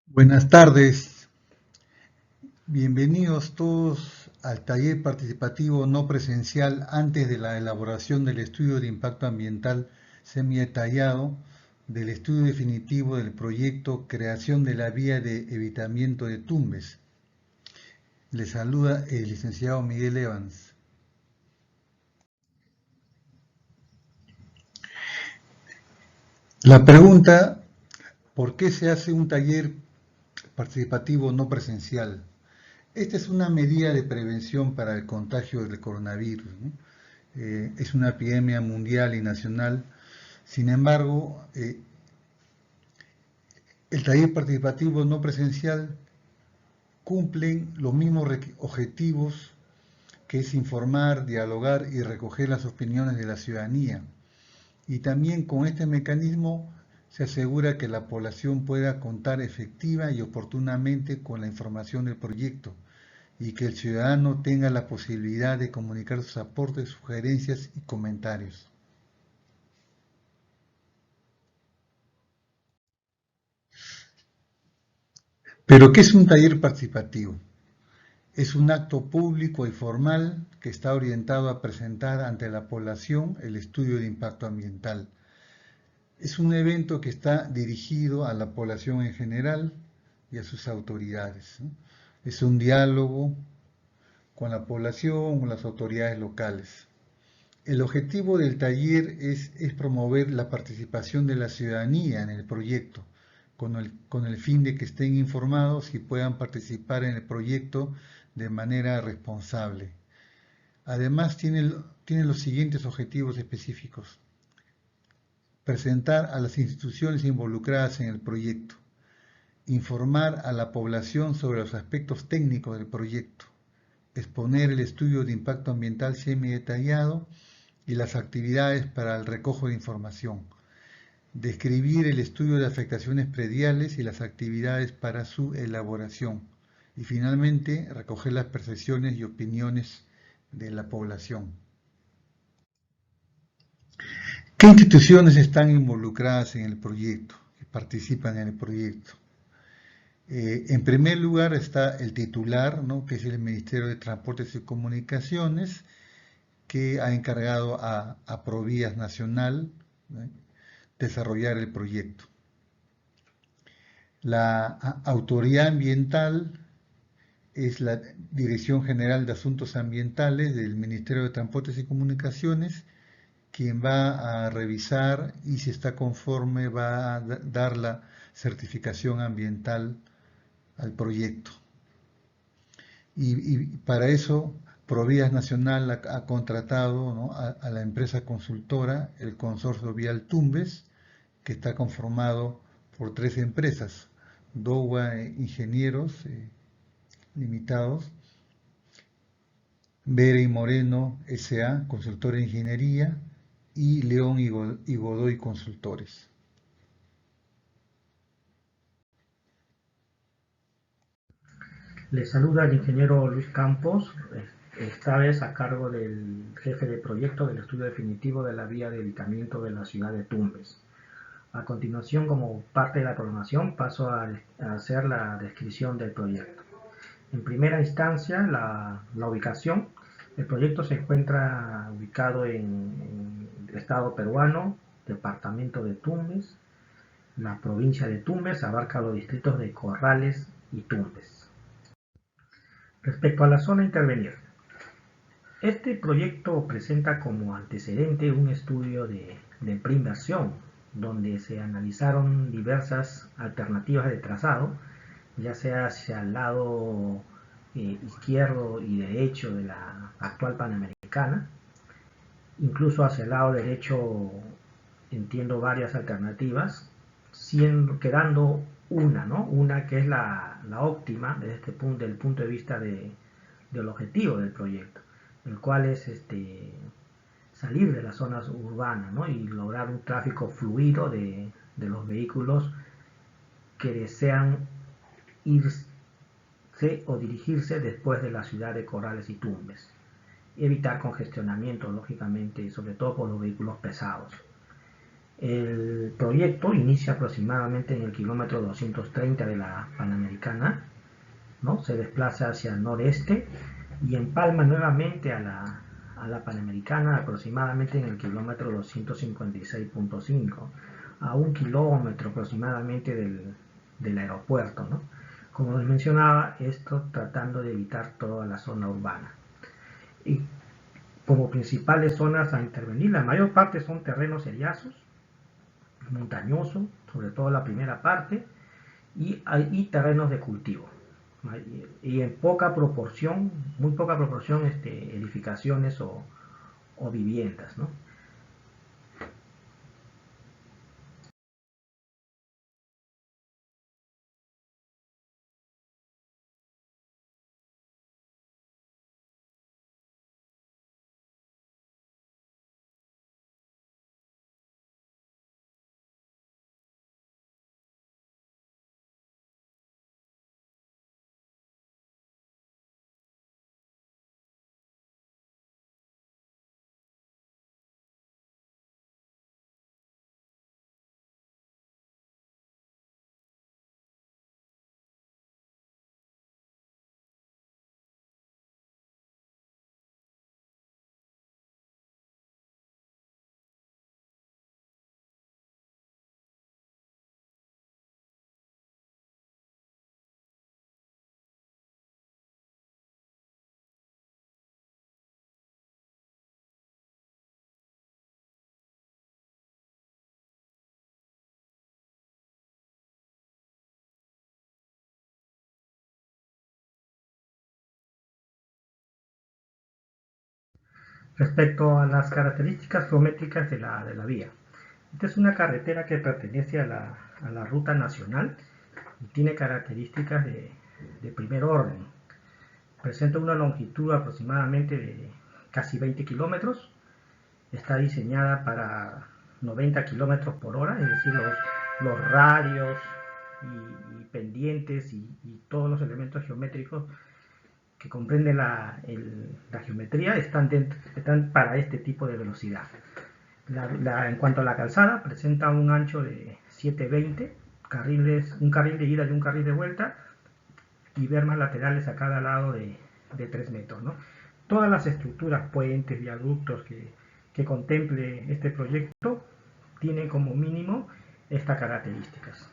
Buenas tardes, bienvenidos todos al taller participativo no presencial antes de la elaboración del estudio de impacto ambiental semi-detallado del estudio definitivo del proyecto Creación de la Vía de Evitamiento de Tumbes. Les saluda el licenciado Miguel Evans. La pregunta, ¿por qué se hace un taller participativo no presencial? Esta es una medida de prevención para el contagio del coronavirus, ¿no? Es una epidemia mundial y nacional. Sin embargo, el taller participativo no presencial cumple los mismos objetivos, que es informar, dialogar y recoger las opiniones de la ciudadanía. Y también con este mecanismo se asegura que la población pueda contar efectiva y oportunamente con la información del proyecto y que el ciudadano tenga la posibilidad de comunicar sus aportes, sugerencias y comentarios. Pero, ¿qué es un taller participativo? Es un acto público y formal que está orientado a presentar ante la población el estudio de impacto ambiental. Es un evento que está dirigido a la población en general y a sus autoridades, ¿no? Es un diálogo con la población, con las autoridades locales. El objetivo del taller es promover la participación de la ciudadanía en el proyecto, con el fin de que estén informados y puedan participar en el proyecto de manera responsable. Además, tiene los siguientes objetivos específicos: presentar a las instituciones involucradas en el proyecto, informar a la población sobre los aspectos técnicos del proyecto, exponer el estudio de impacto ambiental semi-detallado y las actividades para el recojo de información, describir el estudio de afectaciones prediales y las actividades para su elaboración, y finalmente recoger las percepciones y opiniones de la población. ¿Qué instituciones están involucradas en el proyecto, que participan en el proyecto? En primer lugar está el titular, ¿no?, que es el Ministerio de Transportes y Comunicaciones, que ha encargado a Provías Nacional, ¿no?, desarrollar el proyecto. La autoridad ambiental es la Dirección General de Asuntos Ambientales del Ministerio de Transportes y Comunicaciones, quien va a revisar y, si está conforme, va a dar la certificación ambiental al proyecto. Y para eso Provías Nacional ha contratado, ¿no?, a la empresa consultora, el Consorcio Vial Tumbes, que está conformado por 3 empresas: Dowa Ingenieros Limitados, Vera y Moreno S.A., consultora de ingeniería, y León y Godoy Consultores. Les saluda el ingeniero Luis Campos, esta vez a cargo del jefe de proyecto del estudio definitivo de la vía de evitamiento de la ciudad de Tumbes. A continuación, como parte de la programación, paso a hacer la descripción del proyecto. En primera instancia, la ubicación. El proyecto se encuentra ubicado en el estado peruano, departamento de Tumbes. La provincia de Tumbes abarca los distritos de Corrales y Tumbes. Respecto a la zona a intervenir, este proyecto presenta como antecedente un estudio de preinversión, donde se analizaron diversas alternativas de trazado, ya sea hacia el lado izquierdo y derecho de la actual Panamericana, incluso hacia el lado derecho entiendo varias alternativas, quedando una, ¿no? Una que es la óptima desde del punto de vista del objetivo del proyecto, el cual es salir de las zonas urbanas, ¿no?, y lograr un tráfico fluido de los vehículos que desean irse o dirigirse después de la ciudad de Corrales y Tumbes. Evitar congestionamiento, lógicamente, sobre todo por los vehículos pesados. El proyecto inicia aproximadamente en el kilómetro 230 de la Panamericana, ¿no? Se desplaza hacia el noreste y empalma nuevamente a la Panamericana aproximadamente en el kilómetro 256.5, a 1 kilómetro aproximadamente del aeropuerto, ¿no? Como les mencionaba, esto tratando de evitar toda la zona urbana. Y como principales zonas a intervenir, la mayor parte son terrenos seriazos, montañosos, sobre todo la primera parte, y terrenos de cultivo. Y en poca proporción, muy poca proporción, edificaciones o viviendas, ¿no? Respecto a las características geométricas de la vía, esta es una carretera que pertenece a la ruta nacional y tiene características de primer orden. Presenta una longitud aproximadamente de casi 20 kilómetros. Está diseñada para 90 kilómetros por hora, es decir, los radios y pendientes y todos los elementos geométricos que comprenden la geometría están para este tipo de velocidad. En cuanto a la calzada, presenta un ancho de 720, un carril de ida y un carril de vuelta, y bermas laterales a cada lado de 3 metros, ¿no? Todas las estructuras, puentes, viaductos que contemple este proyecto tienen como mínimo estas características.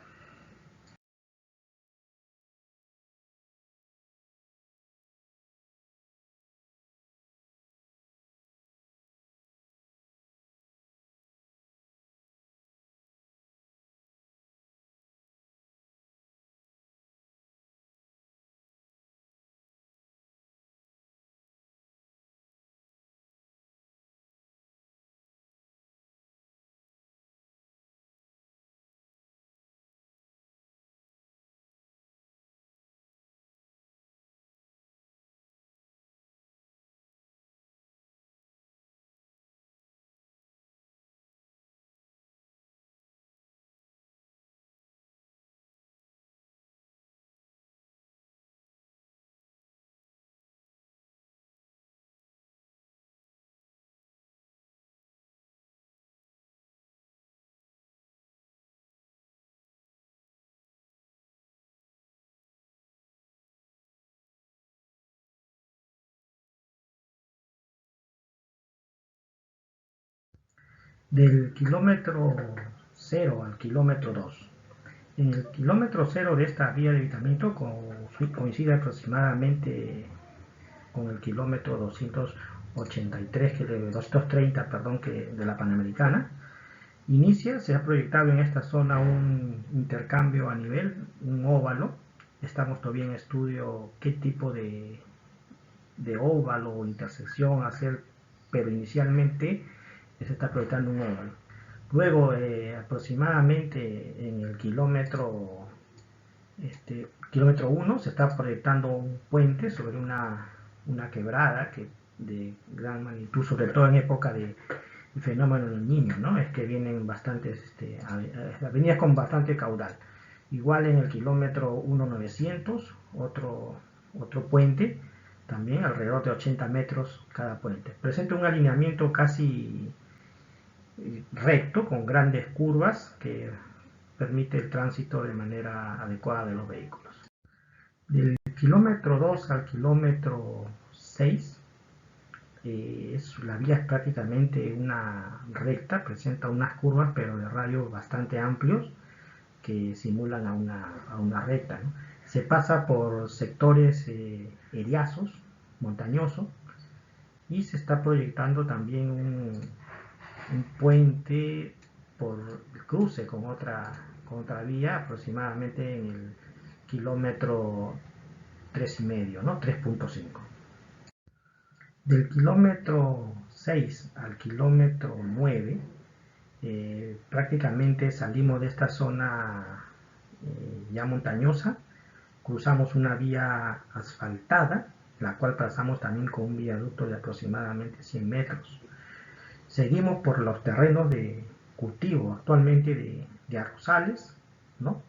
Del kilómetro 0 al kilómetro 2. En el kilómetro 0 de esta vía de evitamiento coincide aproximadamente con el kilómetro 283, 230, perdón, de la Panamericana. Se ha proyectado en esta zona un intercambio a nivel, un óvalo. Estamos todavía en estudio qué tipo de óvalo o intersección hacer, pero inicialmente se está proyectando un óvalo. Luego, aproximadamente en el kilómetro 1, se está proyectando un puente sobre una quebrada de gran magnitud, sobre todo en época de fenómeno del Niño, ¿no? Es que vienen bastantes avenidas con bastante caudal. Igual en el kilómetro 1900, otro puente, también alrededor de 80 metros cada puente. Presenta un alineamiento casi recto, con grandes curvas que permite el tránsito de manera adecuada de los vehículos. Del kilómetro 2 al kilómetro 6, la vía es prácticamente una recta, presenta unas curvas pero de radios bastante amplios que simulan a una recta, ¿no? Se pasa por sectores eriazos, montañosos, y se está proyectando también un puente por cruce con otra vía, aproximadamente en el kilómetro 3,5, ¿no? 3,5. Del kilómetro 6 al kilómetro 9, prácticamente salimos de esta zona ya montañosa, cruzamos una vía asfaltada, la cual pasamos también con un viaducto de aproximadamente 100 metros. Seguimos por los terrenos de cultivo actualmente de arrozales, ¿no?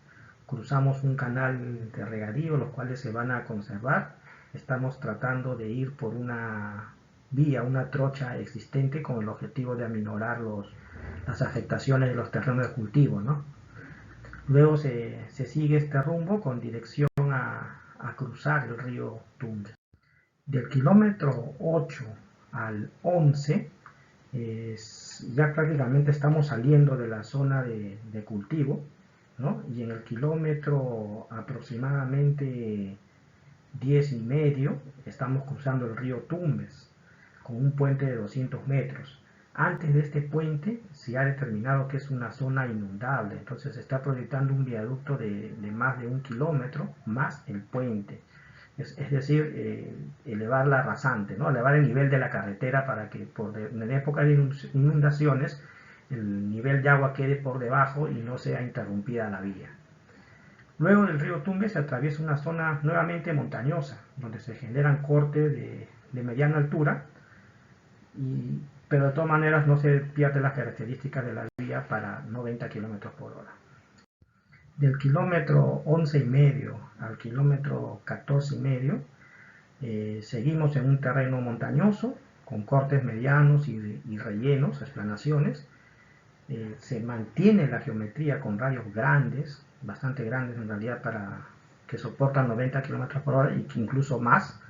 Cruzamos un canal de regadío, los cuales se van a conservar. Estamos tratando de ir por una vía, una trocha existente con el objetivo de aminorar las afectaciones de los terrenos de cultivo, ¿no? Luego se sigue este rumbo con dirección a cruzar el río Tumbes. Del kilómetro 8 al 11, ya prácticamente estamos saliendo de la zona de cultivo, ¿no? Y en el kilómetro aproximadamente 10,5 estamos cruzando el río Tumbes con un puente de 200 metros. Antes de este puente se ha determinado que es una zona inundable, entonces se está proyectando un viaducto de más de 1 kilómetro más el puente. Es decir, elevar la rasante, ¿no? Elevar el nivel de la carretera para que en época de inundaciones el nivel de agua quede por debajo y no sea interrumpida la vía. Luego del río Tumbes se atraviesa una zona nuevamente montañosa, donde se generan cortes de mediana altura, pero de todas maneras no se pierde las características de la vía para 90 km por hora. Del kilómetro 11,5 al kilómetro 14,5 seguimos en un terreno montañoso con cortes medianos y rellenos, explanaciones. Se mantiene la geometría con radios grandes, bastante grandes en realidad, para que soportan 90 km por hora y que incluso más.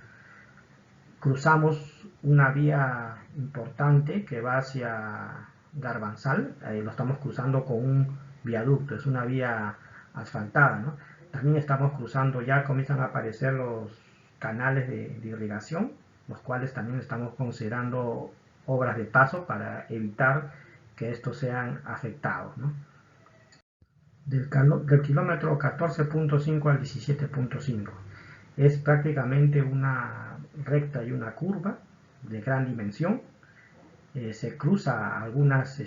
Cruzamos una vía importante que va hacia Garbanzal, lo estamos cruzando con un viaducto, es una vía asfaltada, ¿no? También estamos cruzando, ya comienzan a aparecer los canales de irrigación, los cuales también estamos considerando obras de paso para evitar que estos sean afectados, ¿no? Del kilómetro 14,5 al 17,5 es prácticamente una recta y una curva de gran dimensión. Se cruza algunas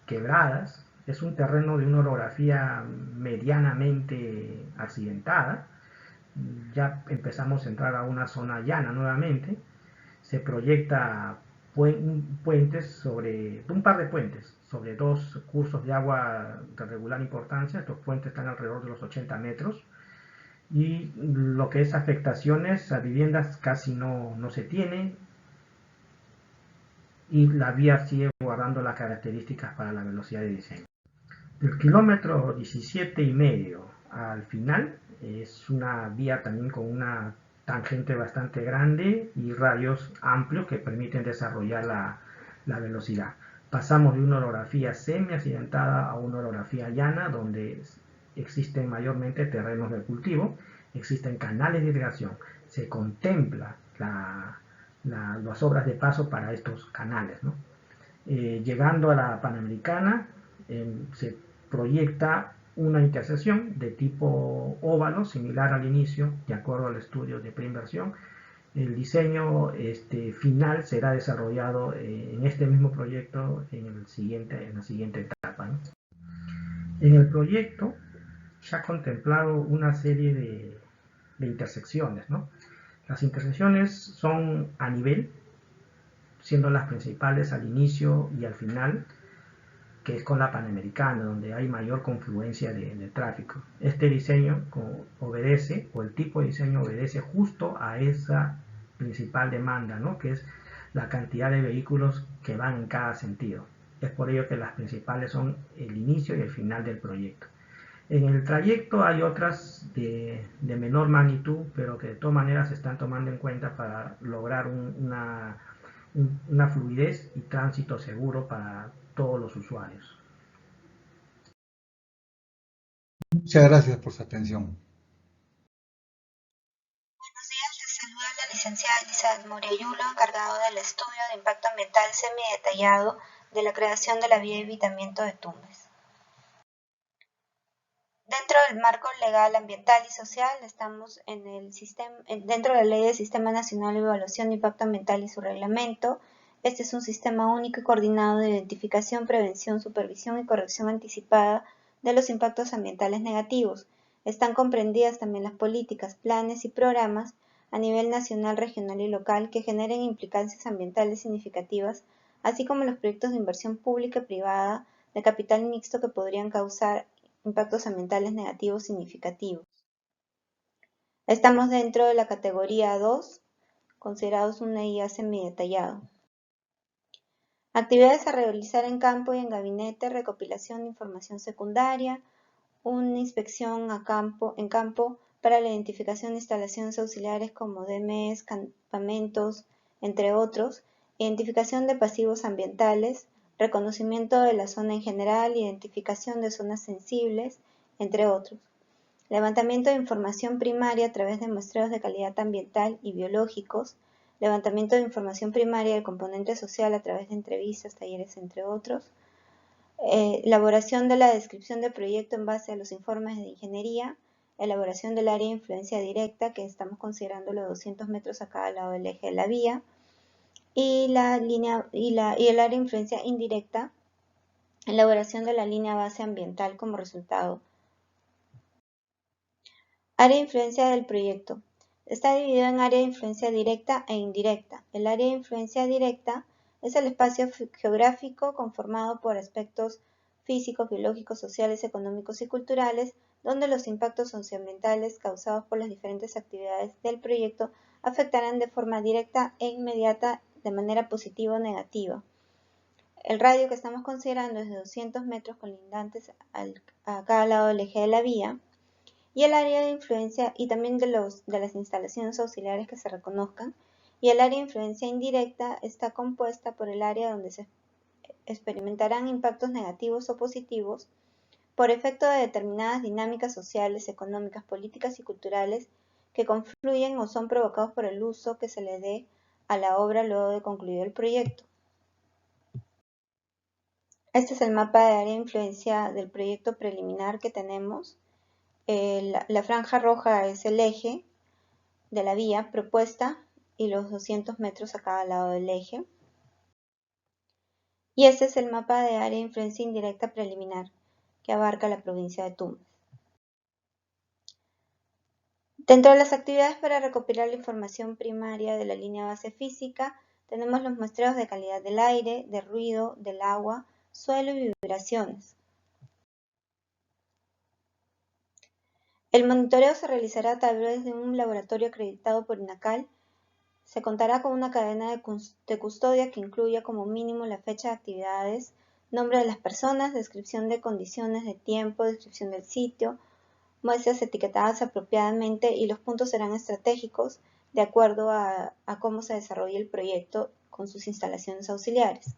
quebradas. Es un terreno de una orografía medianamente accidentada. Ya empezamos a entrar a una zona llana nuevamente. Se proyecta un par de puentes sobre dos cursos de agua de regular importancia. Estos puentes están alrededor de los 80 metros. Y lo que es afectaciones a viviendas casi no se tiene, y la vía sigue guardando las características para la velocidad de diseño. Del kilómetro 17,5 al final es una vía también con una tangente bastante grande y radios amplios que permiten desarrollar la velocidad. Pasamos de una orografía semi-accidentada a una orografía llana, donde existen mayormente terrenos de cultivo, existen canales de irrigación, se contempla las obras de paso para estos canales, ¿no? Llegando a la Panamericana, se proyecta una intersección de tipo óvalo, similar al inicio, de acuerdo al estudio de preinversión. El diseño final será desarrollado en este mismo proyecto en la siguiente etapa, ¿no? En el proyecto se ha contemplado una serie de intersecciones, ¿no? Las intersecciones son a nivel, siendo las principales al inicio y al final, que es con la Panamericana, donde hay mayor confluencia de tráfico. Este diseño obedece, o el tipo de diseño obedece justo a esa principal demanda, ¿no? Que es la cantidad de vehículos que van en cada sentido. Es por ello que las principales son el inicio y el final del proyecto. En el trayecto hay otras de menor magnitud, pero que de todas maneras se están tomando en cuenta para lograr una fluidez y tránsito seguro para todos los usuarios. Muchas gracias por su atención. Buenos días, les saluda la licenciada Elizabeth Moriayulo, encargado del estudio de impacto ambiental semidetallado de la creación de la vía de evitamiento de Tumbes. Dentro del marco legal, ambiental y social, estamos dentro de la Ley del Sistema Nacional de Evaluación de Impacto Ambiental y su reglamento. Este es un sistema único y coordinado de identificación, prevención, supervisión y corrección anticipada de los impactos ambientales negativos. Están comprendidas también las políticas, planes y programas a nivel nacional, regional y local que generen implicancias ambientales significativas, así como los proyectos de inversión pública y privada de capital mixto que podrían causar impactos ambientales negativos significativos. Estamos dentro de la categoría 2, considerados una IA semidetallado. Actividades a realizar en campo y en gabinete, recopilación de información secundaria, una inspección en campo para la identificación de instalaciones auxiliares como DMS, campamentos, entre otros, identificación de pasivos ambientales, reconocimiento de la zona en general, identificación de zonas sensibles, entre otros. Levantamiento de información primaria a través de muestreos de calidad ambiental y biológicos, levantamiento de información primaria del componente social a través de entrevistas, talleres, entre otros. Elaboración de la descripción del proyecto en base a los informes de ingeniería, elaboración del área de influencia directa, que estamos considerando los 200 metros a cada lado del eje de la vía, y el área de influencia indirecta, elaboración de la línea base ambiental como resultado. Área de influencia del proyecto. Está dividido en área de influencia directa e indirecta. El área de influencia directa es el espacio geográfico conformado por aspectos físicos, biológicos, sociales, económicos y culturales, donde los impactos socioambientales causados por las diferentes actividades del proyecto afectarán de forma directa e inmediata de manera positiva o negativa. El radio que estamos considerando es de 200 metros colindantes a cada lado del eje de la vía, y el área de influencia y también de las instalaciones auxiliares que se reconozcan, y el área de influencia indirecta está compuesta por el área donde se experimentarán impactos negativos o positivos por efecto de determinadas dinámicas sociales, económicas, políticas y culturales que confluyen o son provocados por el uso que se le dé a la obra luego de concluido el proyecto. Este es el mapa de área de influencia del proyecto preliminar que tenemos. La franja roja es el eje de la vía propuesta y los 200 metros a cada lado del eje. Y este es el mapa de área de influencia indirecta preliminar que abarca la provincia de Tumbes. Dentro de las actividades para recopilar la información primaria de la línea base física, tenemos los muestreos de calidad del aire, de ruido, del agua, suelo y vibraciones. El monitoreo se realizará a través de un laboratorio acreditado por INACAL. Se contará con una cadena de custodia que incluya como mínimo la fecha de actividades, nombre de las personas, descripción de condiciones de tiempo, descripción del sitio, muestras etiquetadas apropiadamente, y los puntos serán estratégicos de acuerdo a cómo se desarrolle el proyecto con sus instalaciones auxiliares.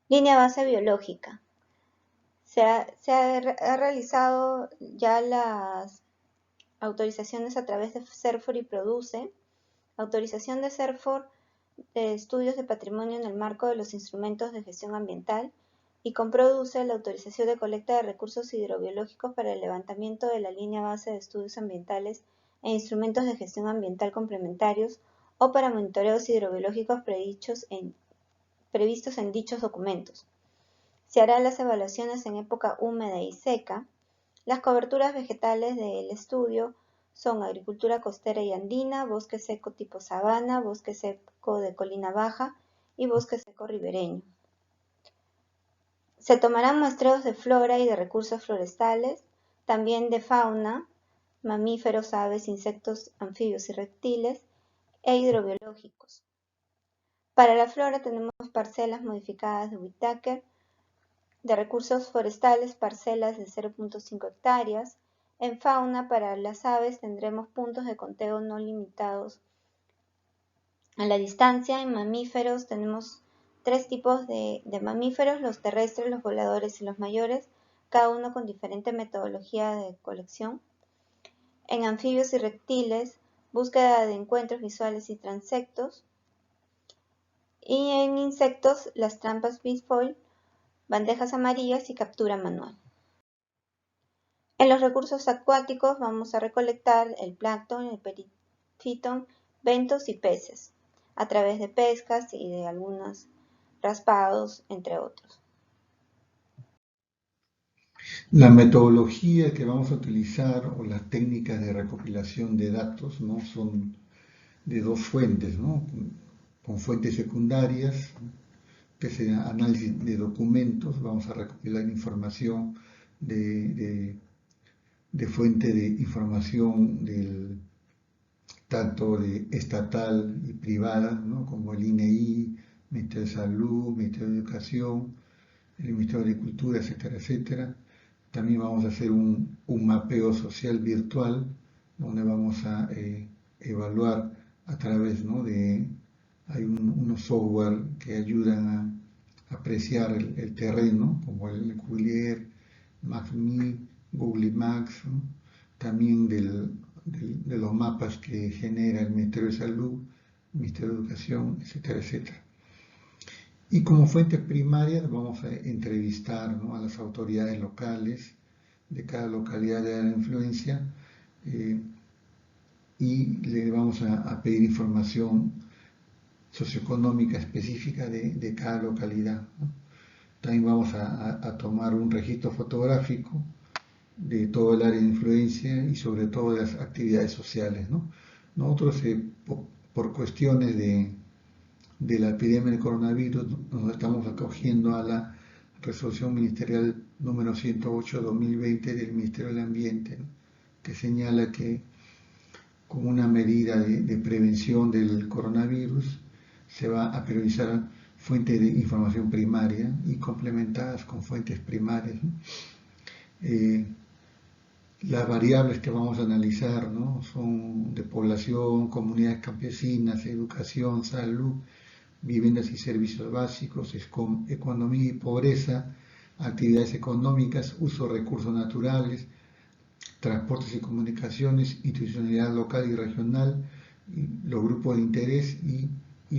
Línea base biológica. Se ha realizado ya las autorizaciones a través de CERFOR y PRODUCE. Autorización de CERFOR de estudios de patrimonio en el marco de los instrumentos de gestión ambiental, y con PRODUCE la autorización de colecta de recursos hidrobiológicos para el levantamiento de la línea base de estudios ambientales e instrumentos de gestión ambiental complementarios o para monitoreos hidrobiológicos previstos en dichos documentos. Se harán las evaluaciones en época húmeda y seca. Las coberturas vegetales del estudio son agricultura costera y andina, bosque seco tipo sabana, bosque seco de colina baja y bosque seco ribereño. Se tomarán muestreos de flora y de recursos forestales, también de fauna, mamíferos, aves, insectos, anfibios y reptiles, e hidrobiológicos. Para la flora tenemos parcelas modificadas de Whittaker, de recursos forestales parcelas de 0.5 hectáreas. En fauna, para las aves tendremos puntos de conteo no limitados a la distancia. En mamíferos tenemos tres tipos de mamíferos: los terrestres, los voladores y los mayores, cada uno con diferente metodología de colección. En anfibios y reptiles, búsqueda de encuentros visuales y transectos. Y en insectos, las trampas Bisfoil, bandejas amarillas y captura manual. En los recursos acuáticos vamos a recolectar el plancton, el perifitón, bentos y peces, a través de pescas y de algunos raspados, entre otros. La metodología que vamos a utilizar o las técnicas de recopilación de datos, ¿no?, son de dos fuentes, ¿no?, con fuentes secundarias, que es el análisis de documentos. Vamos a recopilar información de fuente de información tanto de estatal y privada, ¿no?, como el INEI, Ministerio de Salud, Ministerio de Educación, el Ministerio de Agricultura, etcétera, etcétera. También vamos a hacer un mapeo social virtual, donde vamos a evaluar a través, ¿no?, hay unos software que ayudan a apreciar el terreno, como el Coulier, MaxMe, Google Maps, ¿no?, también de los mapas que genera el Ministerio de Salud, el Ministerio de Educación, etcétera, etcétera. Y como fuente primaria vamos a entrevistar, ¿no?, a las autoridades locales de cada localidad de la influencia, y le vamos a pedir información socioeconómica específica de cada localidad, ¿no? También vamos a tomar un registro fotográfico de todo el área de influencia y sobre todo de las actividades sociales, ¿no? Nosotros, por cuestiones de la epidemia del coronavirus, nos estamos acogiendo a la resolución ministerial número 108/2020 del Ministerio del Ambiente, ¿no?, que señala que como una medida de prevención del coronavirus se va a priorizar fuentes de información primaria y complementadas con fuentes primarias, ¿no? Las variables que vamos a analizar, ¿no?, son de población, comunidades campesinas, educación, salud, viviendas y servicios básicos, economía y pobreza, actividades económicas, uso de recursos naturales, transportes y comunicaciones, institucionalidad local y regional, y los grupos de interés y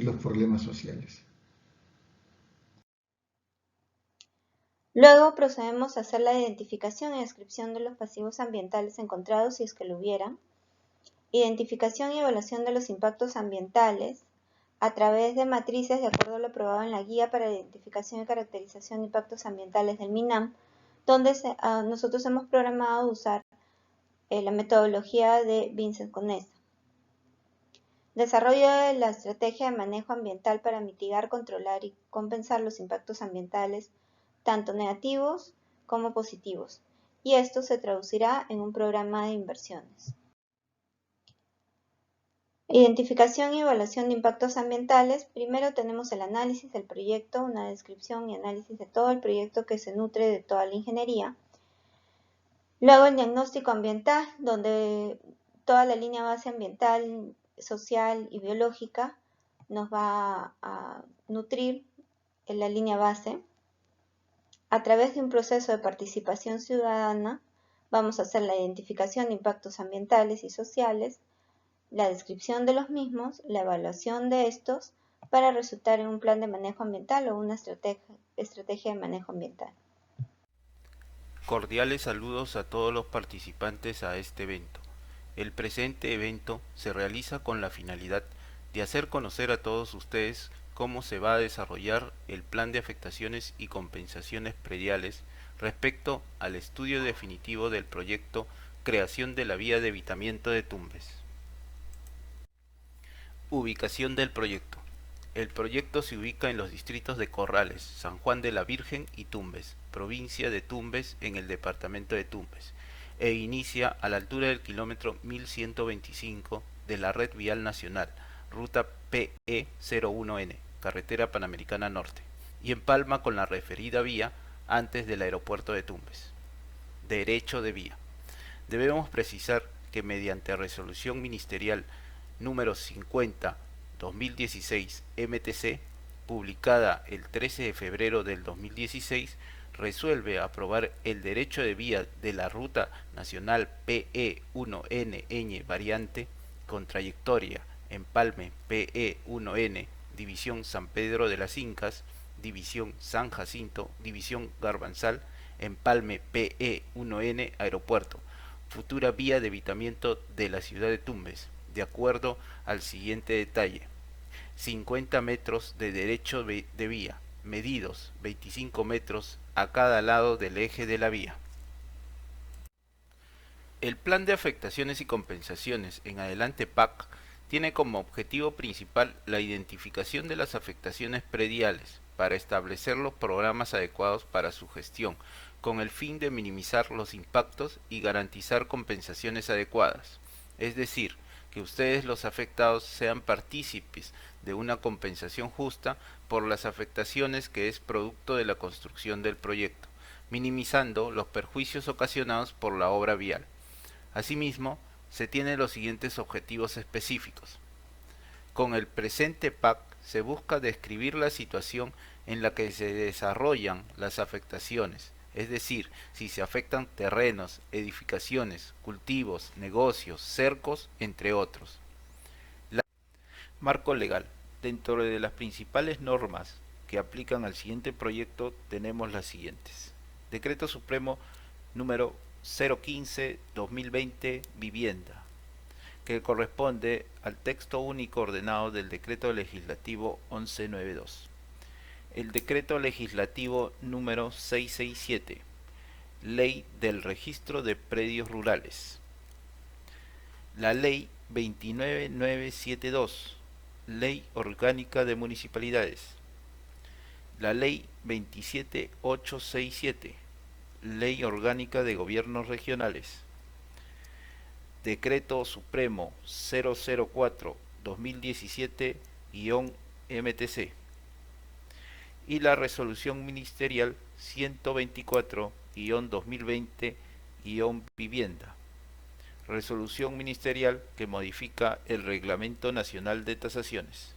los problemas sociales. Luego procedemos a hacer la identificación y descripción de los pasivos ambientales encontrados, si es que lo hubieran, identificación y evaluación de los impactos ambientales a través de matrices de acuerdo a lo aprobado en la Guía para la Identificación y Caracterización de Impactos Ambientales del MINAM, donde nosotros hemos programado usar la metodología de Vincent Conesa. Desarrollo de la estrategia de manejo ambiental para mitigar, controlar y compensar los impactos ambientales, tanto negativos como positivos, y esto se traducirá en un programa de inversiones. Identificación y evaluación de impactos ambientales. Primero tenemos el análisis del proyecto, una descripción y análisis de todo el proyecto que se nutre de toda la ingeniería. Luego el diagnóstico ambiental, donde toda la línea base ambiental, social y biológica nos va a nutrir en la línea base. A través de un proceso de participación ciudadana vamos a hacer la identificación de impactos ambientales y sociales, la descripción de los mismos, la evaluación de estos, para resultar en un plan de manejo ambiental o una estrategia de manejo ambiental. Cordiales saludos a todos los participantes a este evento. El presente evento se realiza con la finalidad de hacer conocer a todos ustedes cómo se va a desarrollar el plan de afectaciones y compensaciones prediales respecto al estudio definitivo del proyecto Creación de la Vía de Evitamiento de Tumbes. Ubicación del proyecto. El proyecto se ubica en los distritos de Corrales, San Juan de la Virgen y Tumbes, provincia de Tumbes, en el departamento de Tumbes, e inicia a la altura del kilómetro 1125 de la red vial nacional, ruta PE01N, carretera Panamericana Norte, y empalma con la referida vía antes del aeropuerto de Tumbes. Derecho de vía. Debemos precisar que mediante resolución ministerial número 50/2016 MTC, publicada el 13 de febrero del 2016, resuelve aprobar el derecho de vía de la Ruta Nacional PE1N variante con trayectoria Empalme PE1N, División San Pedro de las Incas, División San Jacinto, División Garbanzal, Empalme PE1N Aeropuerto, futura vía de evitamiento de la ciudad de Tumbes, de acuerdo al siguiente detalle: 50 metros de derecho de vía, medidos 25 metros a cada lado del eje de la vía. El plan de afectaciones y compensaciones en adelante PAC tiene como objetivo principal la identificación de las afectaciones prediales para establecer los programas adecuados para su gestión, con el fin de minimizar los impactos y garantizar compensaciones adecuadas. Es decir, que ustedes los afectados sean partícipes de una compensación justa por las afectaciones que es producto de la construcción del proyecto, minimizando los perjuicios ocasionados por la obra vial. Asimismo, se tienen los siguientes objetivos específicos. Con el presente PAC se busca describir la situación en la que se desarrollan las afectaciones, es decir, si se afectan terrenos, edificaciones, cultivos, negocios, cercos, entre otros. Marco legal. Dentro de las principales normas que aplican al siguiente proyecto tenemos las siguientes. Decreto Supremo número 015/2020 Vivienda, que corresponde al texto único ordenado del Decreto Legislativo 1192. El Decreto Legislativo número 667, Ley del Registro de Predios Rurales. La Ley 29972, Ley Orgánica de Municipalidades. La Ley 27867, Ley Orgánica de Gobiernos Regionales. Decreto Supremo 004/2017-MTC. Y la Resolución Ministerial 124-2020-Vivienda. Resolución Ministerial que modifica el Reglamento Nacional de Tasaciones.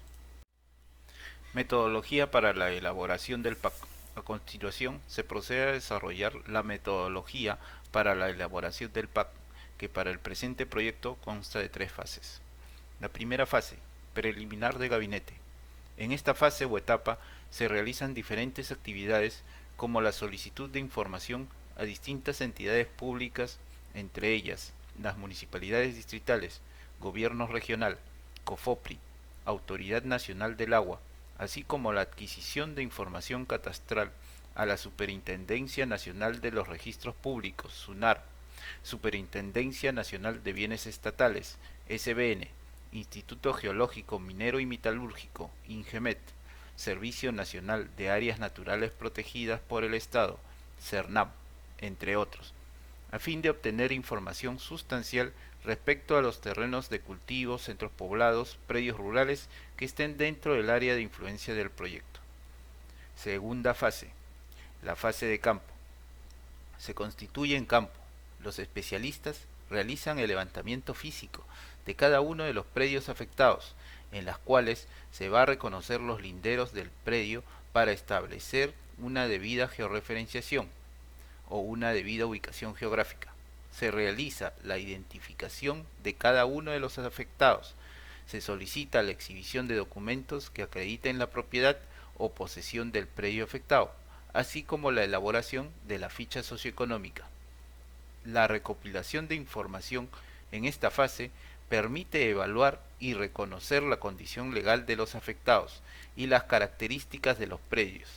Metodología para la elaboración del PAC. A continuación, se procede a desarrollar la metodología para la elaboración del PAC, que para el presente proyecto consta de 3 fases. La primera fase, preliminar de gabinete. En esta fase o etapa se realizan diferentes actividades como la solicitud de información a distintas entidades públicas, entre ellas las municipalidades distritales, gobierno regional, COFOPRI, Autoridad Nacional del Agua, así como la adquisición de información catastral a la Superintendencia Nacional de los Registros Públicos, SUNAR, Superintendencia Nacional de Bienes Estatales, SBN, Instituto Geológico Minero y Metalúrgico, INGEMET, Servicio Nacional de Áreas Naturales Protegidas por el Estado, CERNAM, entre otros, a fin de obtener información sustancial respecto a los terrenos de cultivo, centros poblados, predios rurales que estén dentro del área de influencia del proyecto. Segunda fase, la fase de campo. Se constituye en campo. Los especialistas realizan el levantamiento físico de cada uno de los predios afectados, en las cuales se va a reconocer los linderos del predio para establecer una debida georreferenciación o una debida ubicación geográfica. Se realiza la identificación de cada uno de los afectados. Se solicita la exhibición de documentos que acrediten la propiedad o posesión del predio afectado, así como la elaboración de la ficha socioeconómica. La recopilación de información en esta fase permite evaluar y reconocer la condición legal de los afectados y las características de los predios,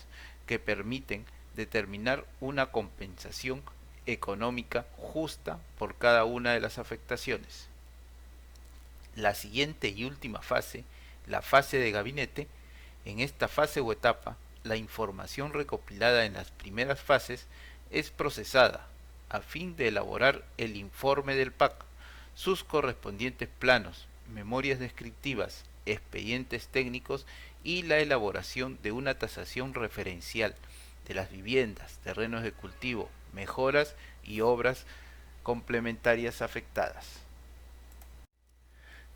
que permiten determinar una compensación económica justa por cada una de las afectaciones. La siguiente y última fase, la fase de gabinete. En esta fase o etapa, la información recopilada en las primeras fases es procesada a fin de elaborar el informe del PAC, sus correspondientes planos, memorias descriptivas, expedientes técnicos y la elaboración de una tasación referencial de las viviendas, terrenos de cultivo, mejoras y obras complementarias afectadas.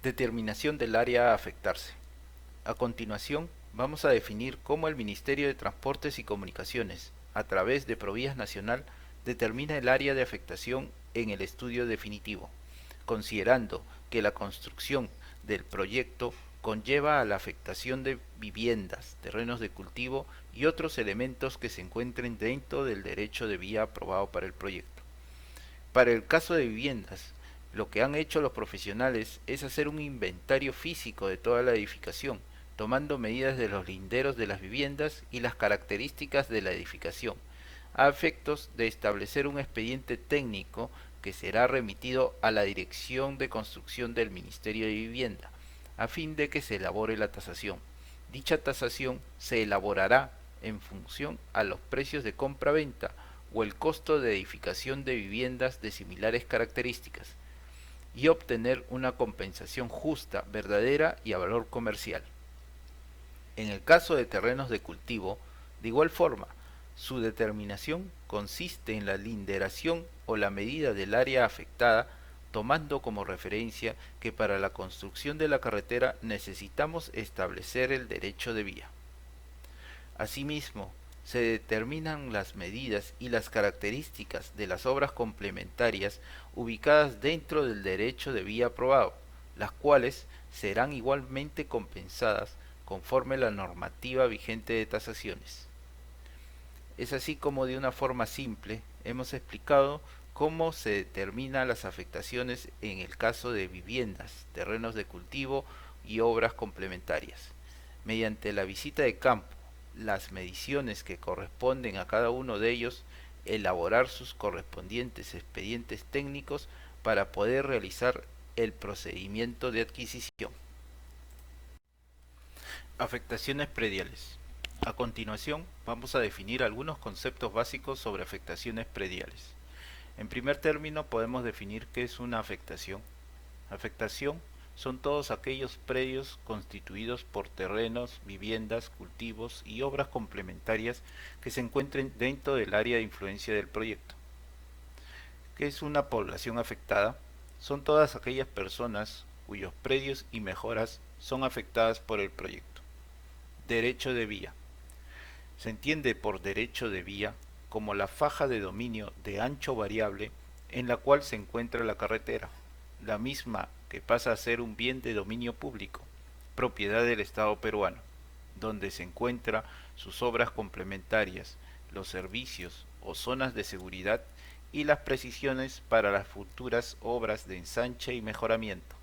Determinación del área a afectarse. A continuación, vamos a definir cómo el Ministerio de Transportes y Comunicaciones, a través de Provías Nacional, determina el área de afectación en el estudio definitivo, considerando que la construcción del proyecto conlleva a la afectación de viviendas, terrenos de cultivo y otros elementos que se encuentren dentro del derecho de vía aprobado para el proyecto. Para el caso de viviendas, lo que han hecho los profesionales es hacer un inventario físico de toda la edificación, tomando medidas de los linderos de las viviendas y las características de la edificación, a efectos de establecer un expediente técnico que será remitido a la Dirección de Construcción del Ministerio de Vivienda, a fin de que se elabore la tasación. Dicha tasación se elaborará en función a los precios de compra-venta o el costo de edificación de viviendas de similares características, y obtener una compensación justa, verdadera y a valor comercial. En el caso de terrenos de cultivo, de igual forma, su determinación consiste en la linderación o la medida del área afectada, tomando como referencia que para la construcción de la carretera necesitamos establecer el derecho de vía. Asimismo, se determinan las medidas y las características de las obras complementarias ubicadas dentro del derecho de vía aprobado, las cuales serán igualmente compensadas conforme la normativa vigente de tasaciones. Es así como de una forma simple hemos explicado cómo se determinan las afectaciones en el caso de viviendas, terrenos de cultivo y obras complementarias. Mediante la visita de campo, las mediciones que corresponden a cada uno de ellos, elaborar sus correspondientes expedientes técnicos para poder realizar el procedimiento de adquisición. Afectaciones prediales. A continuación, vamos a definir algunos conceptos básicos sobre afectaciones prediales. En primer término, podemos definir qué es una afectación. Afectación son todos aquellos predios constituidos por terrenos, viviendas, cultivos y obras complementarias que se encuentren dentro del área de influencia del proyecto. ¿Qué es una población afectada? Son todas aquellas personas cuyos predios y mejoras son afectadas por el proyecto. Derecho de vía. Se entiende por derecho de vía como la faja de dominio de ancho variable en la cual se encuentra la carretera, la misma que pasa a ser un bien de dominio público, propiedad del Estado peruano, donde se encuentran sus obras complementarias, los servicios o zonas de seguridad y las precisiones para las futuras obras de ensanche y mejoramiento.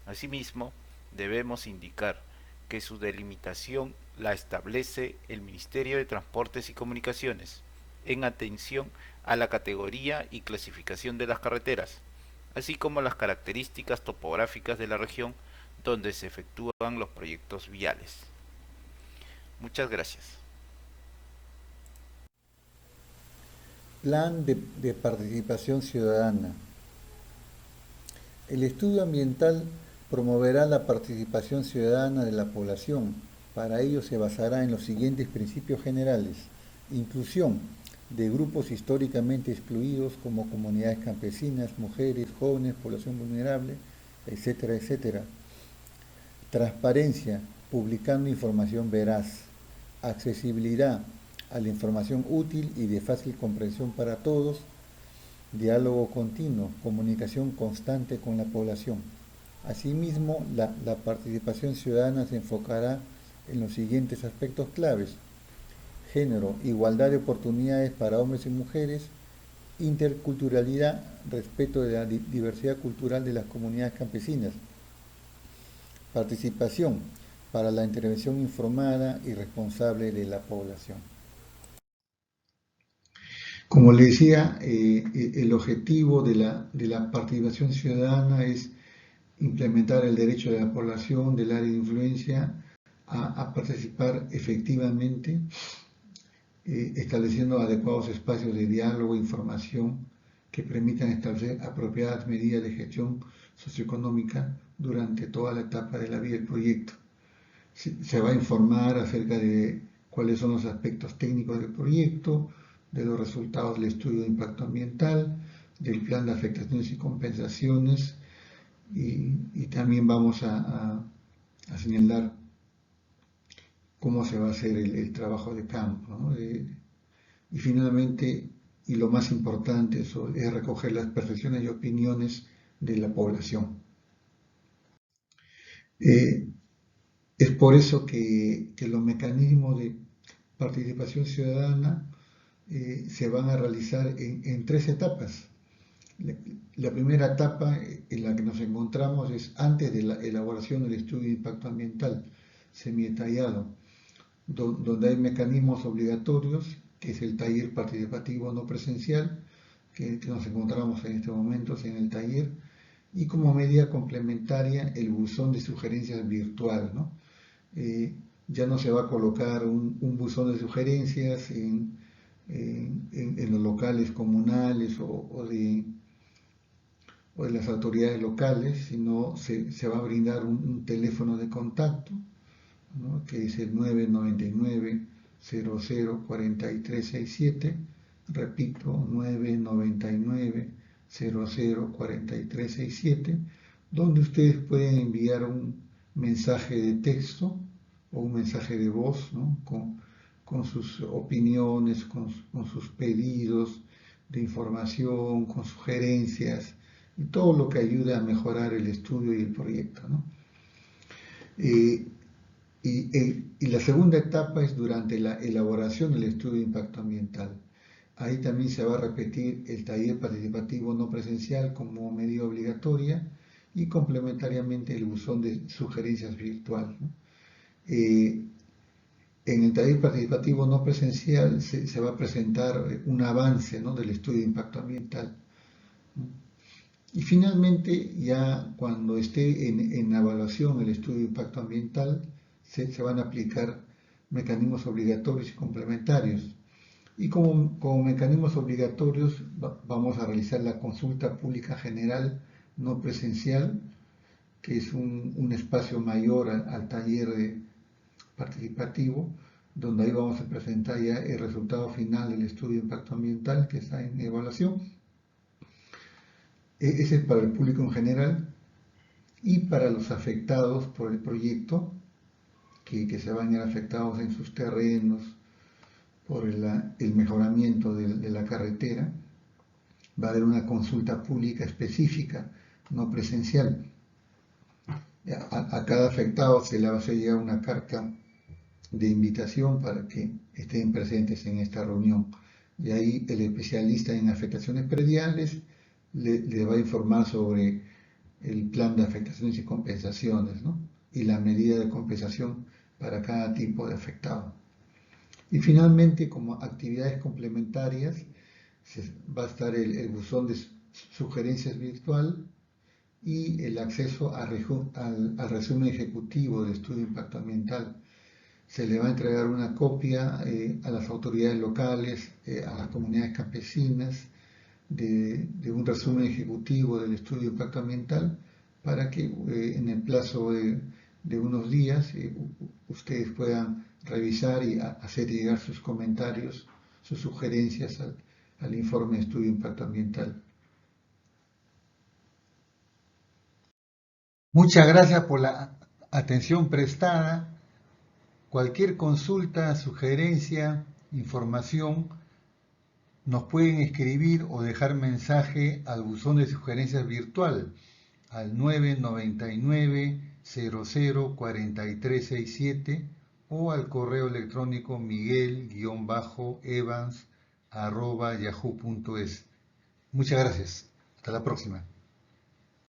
Asimismo, debemos indicar que su delimitación la establece el Ministerio de Transportes y Comunicaciones, en atención a la categoría y clasificación de las carreteras, así como las características topográficas de la región donde se efectúan los proyectos viales. Muchas gracias. Plan de participación ciudadana. El estudio ambiental promoverá la participación ciudadana de la población. Para ello se basará en los siguientes principios generales: inclusión de grupos históricamente excluidos como comunidades campesinas, mujeres, jóvenes, población vulnerable, etcétera, etcétera. Transparencia, publicando información veraz. Accesibilidad a la información útil y de fácil comprensión para todos. Diálogo continuo, comunicación constante con la población. Asimismo, la participación ciudadana se enfocará en los siguientes aspectos claves: género, igualdad de oportunidades para hombres y mujeres, interculturalidad, respeto de la diversidad cultural de las comunidades campesinas, participación para la intervención informada y responsable de la población. Como le decía, el objetivo de la participación ciudadana es implementar el derecho de la población del área de influencia a participar efectivamente, estableciendo adecuados espacios de diálogo e información que permitan establecer apropiadas medidas de gestión socioeconómica durante toda la etapa de la vida del proyecto. se va a informar acerca de cuáles son los aspectos técnicos del proyecto, de los resultados del estudio de impacto ambiental, del plan de afectaciones y compensaciones, y también vamos a señalar cómo se va a hacer el trabajo de campo, ¿no? Y finalmente, y lo más importante, es recoger las percepciones y opiniones de la población. Es por eso que los mecanismos de participación ciudadana se van a realizar en 3 etapas. La primera etapa en la que nos encontramos es antes de la elaboración del estudio de impacto ambiental, semi-detallado, donde hay mecanismos obligatorios, que es el taller participativo no presencial, que nos encontramos en estos momentos en el taller, y como medida complementaria el buzón de sugerencias virtual, ¿no? Ya no se va a colocar un buzón de sugerencias en los locales comunales o de las autoridades locales, sino se va a brindar un teléfono de contacto, ¿no? Que es el 999-004367, repito, 999-004367, donde ustedes pueden enviar un mensaje de texto o un mensaje de voz, ¿no? con sus opiniones, con sus pedidos de información, con sugerencias, y todo lo que ayude a mejorar el estudio y el proyecto, ¿no? Y la segunda etapa es durante la elaboración del estudio de impacto ambiental. Ahí también se va a repetir el taller participativo no presencial como medida obligatoria y complementariamente el buzón de sugerencias virtual, ¿no? En el taller participativo no presencial se va a presentar un avance, ¿no? del estudio de impacto ambiental. Y finalmente, ya cuando esté en evaluación el estudio de impacto ambiental, se van a aplicar mecanismos obligatorios y complementarios. Y como mecanismos obligatorios vamos a realizar la consulta pública general no presencial, que es un espacio mayor al taller participativo, donde ahí vamos a presentar ya el resultado final del estudio de impacto ambiental que está en evaluación. Ese es para el público en general, y para los afectados por el proyecto, que se van a ver afectados en sus terrenos por el mejoramiento de la carretera, va a haber una consulta pública específica, no presencial. A cada afectado se le va a hacer llegar una carta de invitación para que estén presentes en esta reunión. Y ahí el especialista en afectaciones prediales le va a informar sobre el plan de afectaciones y compensaciones, ¿no? Y la medida de compensación para cada tipo de afectado. Y finalmente, como actividades complementarias, va a estar el buzón de sugerencias virtual y el acceso al resumen ejecutivo del estudio de impacto ambiental. Se le va a entregar una copia a las autoridades locales, a las comunidades campesinas, de un resumen ejecutivo del estudio de impacto ambiental, para que en el plazo de unos días ustedes puedan revisar y hacer llegar sus comentarios, sus sugerencias al informe de estudio de impacto ambiental. Muchas gracias por la atención prestada. Cualquier consulta, sugerencia, información, nos pueden escribir o dejar mensaje al buzón de sugerencias virtual al 999-004367 o al correo electrónico miguel-evans@yahoo.es. Muchas gracias. Hasta la próxima.